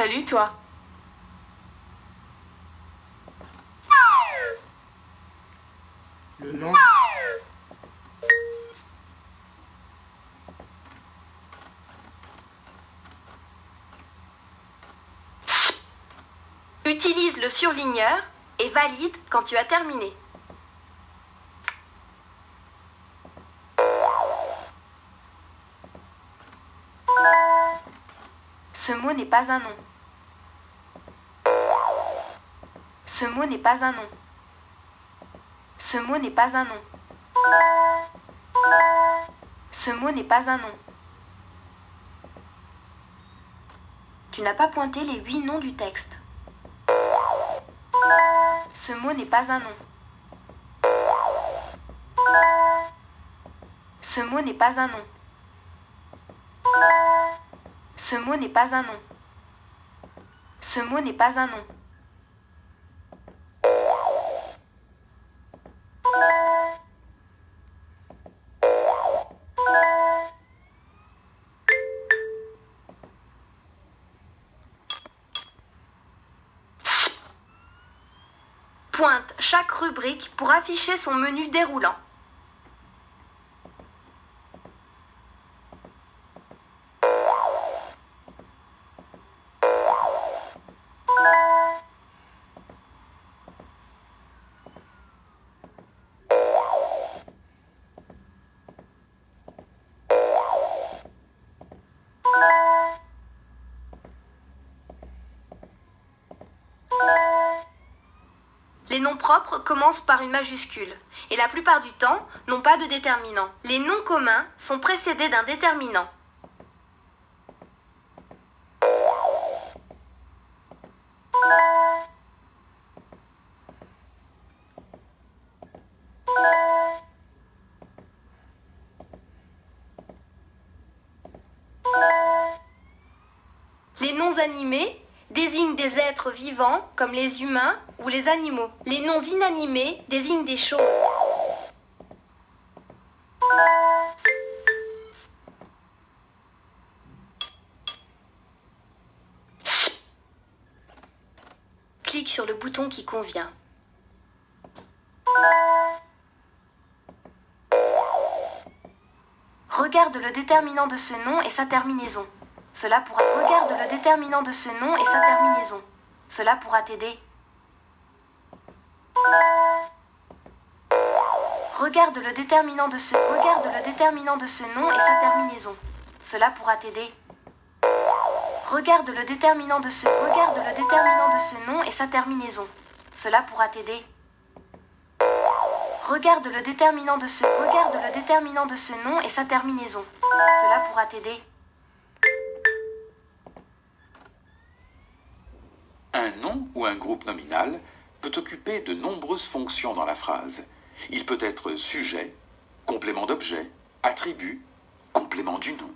Salut toi. Le nom. Utilise le surligneur et valide quand tu as terminé. Ce mot n'est pas un nom. Ce mot n'est pas un nom. Ce mot n'est pas un nom. Ce mot n'est pas un nom. Tu n'as pas pointé les 8 noms du texte. Ce mot n'est pas un nom. Ce mot n'est pas un nom. Ce mot n'est pas un nom. Ce mot n'est pas un nom. Pointe chaque rubrique pour afficher son menu déroulant. Les noms propres commencent par une majuscule et la plupart du temps n'ont pas de déterminant. Les noms communs sont précédés d'un déterminant. Les noms animés désignent des êtres vivants comme les humains ou les animaux. Les noms inanimés désignent des choses. Clique sur le bouton qui convient. Regarde le déterminant de ce nom et sa terminaison. Regarde le déterminant de ce nom et sa terminaison. Cela pourra t'aider. Regarde le déterminant de ce nom et sa terminaison. Cela pourra t'aider. Regarde le déterminant de ce nom et sa terminaison. Cela pourra t'aider. Regarde le déterminant de ce nom et sa terminaison. Cela pourra t'aider. Un nom ou un groupe nominal peut occuper de nombreuses fonctions dans la phrase. Il peut être sujet, complément d'objet, attribut, complément du nom.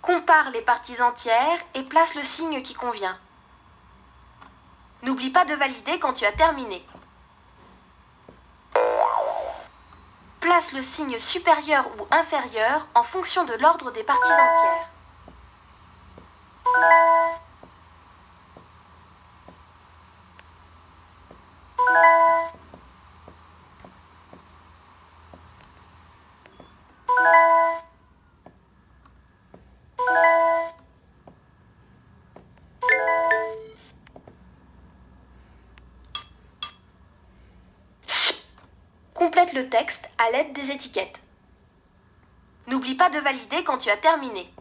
Compare les parties entières et place le signe qui convient. N'oublie pas de valider quand tu as terminé. Place le signe supérieur ou inférieur en fonction de l'ordre des parties entières. Complète le texte à l'aide des étiquettes. N'oublie pas de valider quand tu as terminé.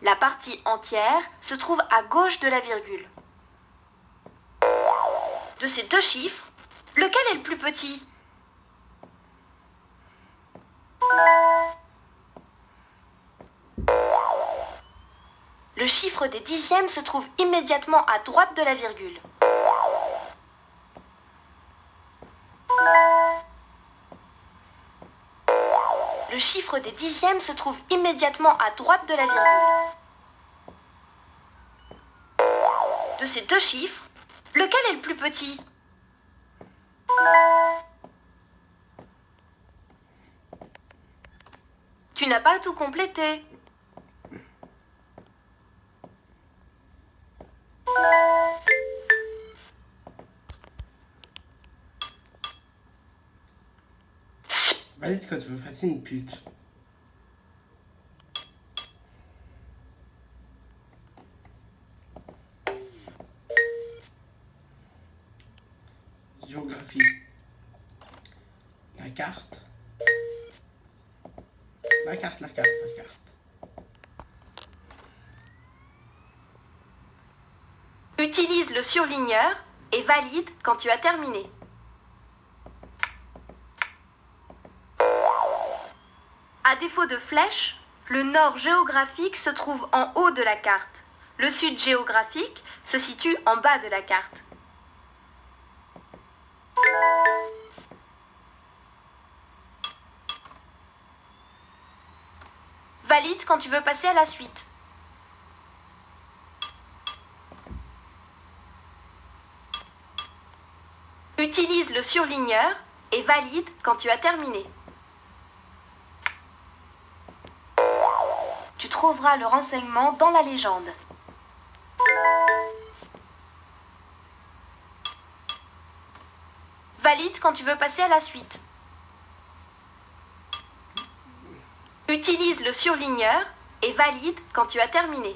La partie entière se trouve à gauche de la virgule. De ces deux chiffres, lequel est le plus petit ? Le chiffre des dixièmes se trouve immédiatement à droite de la virgule. Le chiffre des dixièmes se trouve immédiatement à droite de la virgule. De ces deux chiffres, lequel est le plus petit? Tu n'as pas tout complété. Valide quand tu veux passer une pute. Géographie. La carte. La carte. Utilise le surligneur et valide quand tu as terminé. À défaut de flèche, le nord géographique se trouve en haut de la carte. Le sud géographique se situe en bas de la carte. Valide quand tu veux passer à la suite. Utilise le surligneur et valide quand tu as terminé. Tu trouveras le renseignement dans la légende. Valide quand tu veux passer à la suite. Utilise le surligneur et valide quand tu as terminé.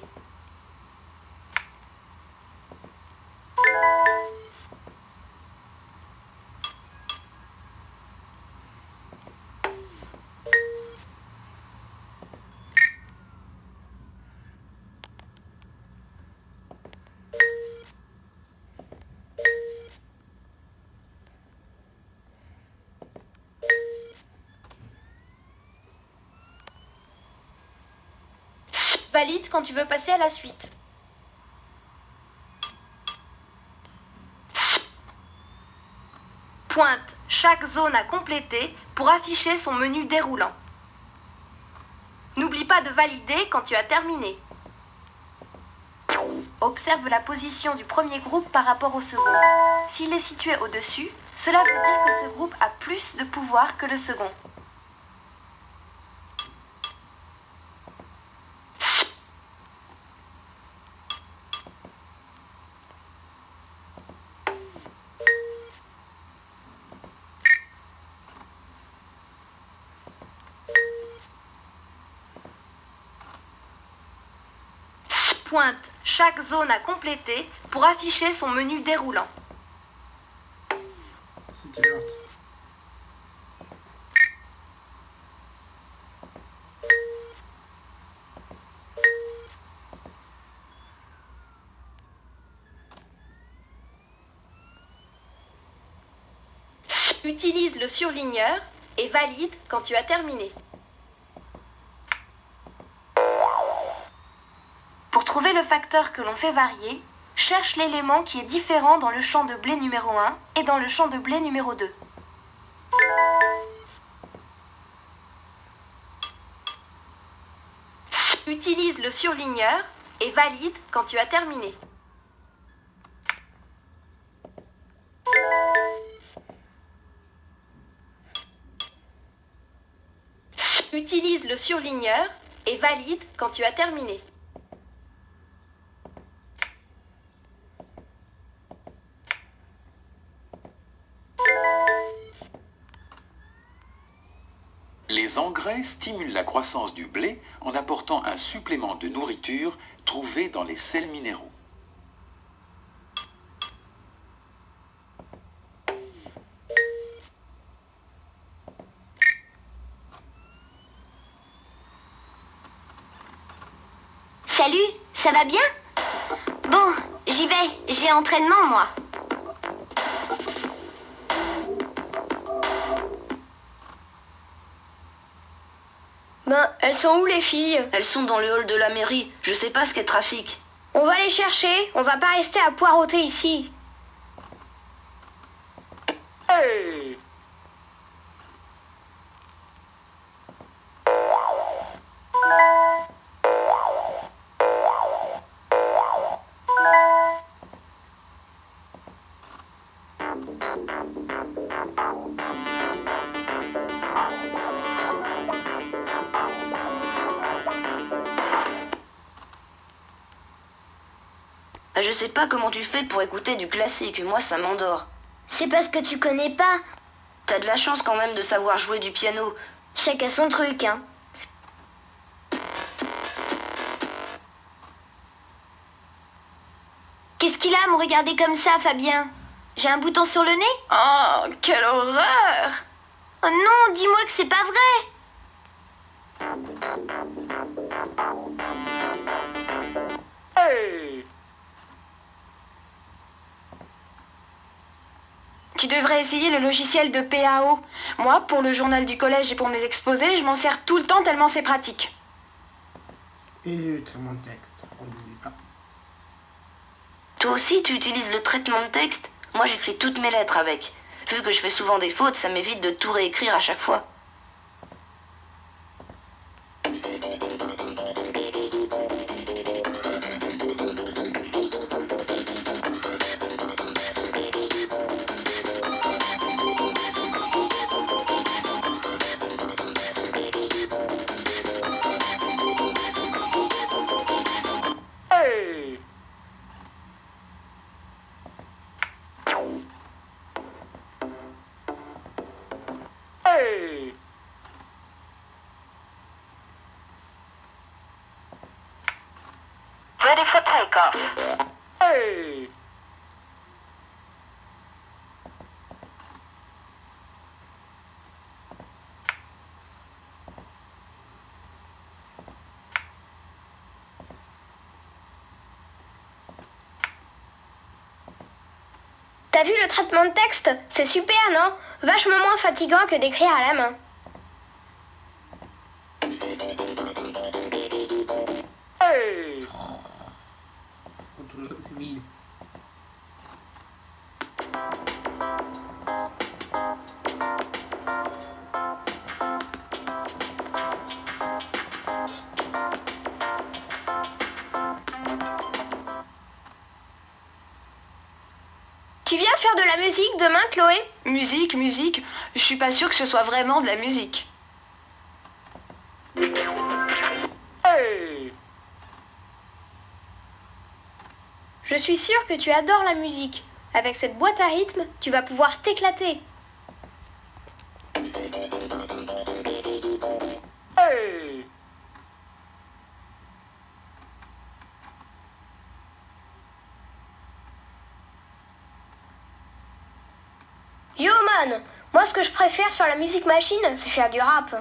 Valide quand tu veux passer à la suite. Pointe chaque zone à compléter pour afficher son menu déroulant. N'oublie pas de valider quand tu as terminé. Observe la position du premier groupe par rapport au second. S'il est situé au-dessus, cela veut dire que ce groupe a plus de pouvoir que le second. Pointe chaque zone à compléter pour afficher son menu déroulant. C'était l'autre. Utilise le surligneur et valide quand tu as terminé. Pour trouver le facteur que l'on fait varier, cherche l'élément qui est différent dans le champ de blé numéro 1 et dans le champ de blé numéro 2. Utilise le surligneur et valide quand tu as terminé. Utilise le surligneur et valide quand tu as terminé. Les engrais stimulent la croissance du blé en apportant un supplément de nourriture trouvé dans les sels minéraux. Salut, ça va bien? Bon, j'y vais, j'ai entraînement moi. Ben, elles sont où les filles? Elles sont dans le hall de la mairie. Je sais pas ce qu'est trafic. On va les chercher, on va pas rester à poireauter ici. Hey! Je sais pas comment tu fais pour écouter du classique, moi ça m'endort. C'est parce que tu connais pas. T'as de la chance quand même de savoir jouer du piano. Chacun son truc, hein. Qu'est-ce qu'il a à me regarder comme ça, Fabien? J'ai un bouton sur le nez? Oh, quelle horreur! Oh non, dis-moi que c'est pas vrai! Hey! Tu devrais essayer le logiciel de PAO. Moi, pour le journal du collège et pour mes exposés, je m'en sers tout le temps tellement c'est pratique. Et le traitement de texte, on n'oublie pas. Toi aussi, tu utilises le traitement de texte? Moi, j'écris toutes mes lettres avec. Vu que je fais souvent des fautes, ça m'évite de tout réécrire à chaque fois. Hey! Hey! Ready for takeoff. Hey! T'as vu le traitement de texte? C'est super, non? Vachement moins fatigant que d'écrire à la main. Hey! Retourne au civil. Tu viens faire de la musique demain, Chloé? Musique, je suis pas sûre que ce soit vraiment de la musique. Hey! Je suis sûre que tu adores la musique. Avec cette boîte à rythme, tu vas pouvoir t'éclater. Hey! Yo man, moi ce que je préfère sur la musique machine, c'est faire du rap.